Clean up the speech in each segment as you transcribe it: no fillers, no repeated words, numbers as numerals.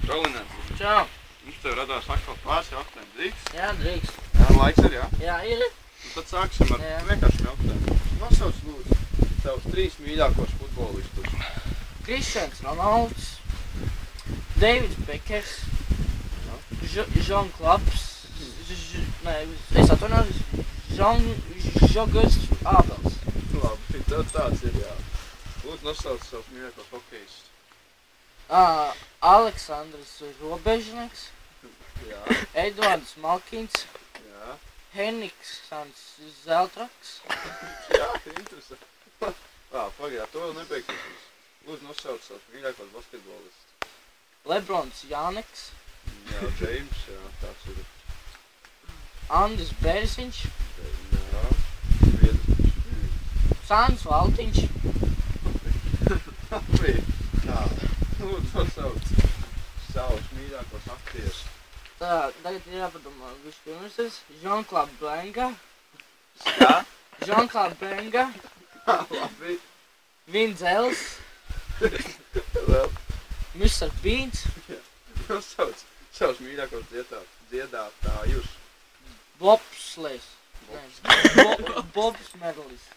Rolinen. Čau. Mums tev radās atkal pāris jautājumu. Drīkst? Jā, drīkst. Jā, laiks ir, jā? Jā, ir. Un tad sāksim ar vienkāršiem jautājumiem. Nosauc lūdzu tavus 3 mīļākos futbolistus. Kristians Ronalds, Davids Bekers, Jean Klapps, es atvainojos, Žogas Ābels. Labi, tad tāds ir, jā. Lūdzu nosauc savus mīļākos hokejistus. Aleksandrs Robežnieks, Jā, Edvards Malkins, jā. Henriksons Zeltraks. Jā, interesanti. Pagāj, to vēl nebeigsies. Lūdzu nosauc savus mīļākos basketbolistus. Lebrons Jāneks, Jā, James, jā, tāds ir. Andris Bērziņš, Jā, Viedrs. Sāns Valtiņš, Labi, tā. Lūdzu nosauc savus mīļākos aktierus. tā, tagad ir jāpadomā vispirms, Jean-Claude Blenga, Jā? Jean-Claude Blenga, Labi. Vindzels, Vēl. Mr. Beans, Nosauc savus mīļākos dziedātājus. Bobslejs, Bobs Medlis,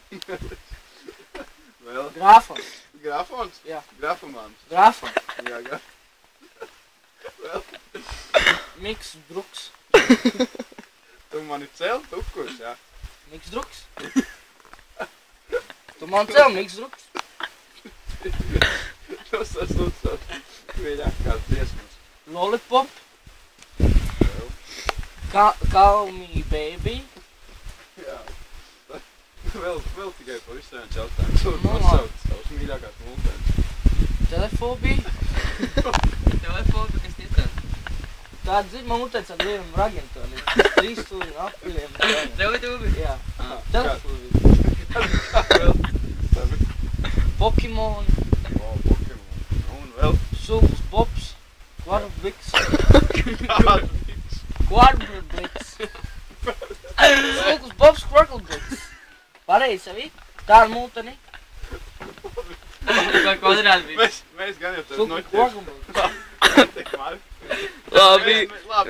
Vēl. Grafons, Grafons? Jā. Grafomans. Grafons, Jā, Vēl. Miks Druks, Tu mani cel tukurs, jā? Miks Druks, tu man cel Miks Druks, Nosauc lūdzu savus mīļākās dziesmas. Lollipop, Vēl. Call Me Baby, Jā. Vēl tikai pavisam viens jautājums. Lūdzu Nu, nosauc savus mīļākās multēns. Telefobija, Telefonu, kas nestrādā. tāda dzirma mutēts ar lieliem ragiem, tādiem 3 stūriem apviļiem. Teletūbi? Jā, Aha, telefobija, Vēl. Labi. Pokemon, Pokemon. Un vēl. Suls Bobs, Quadrublix, Quadrublix, Suls Bobs Quadrublix. Pareizi savī, tā ir multeni, Kā kvadrāti bija? Mēs gan jau tev Suls noķersim. Quadrublix. Labi,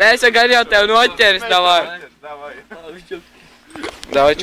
mēs gan jau tev noķers, davai. Davai. Davai,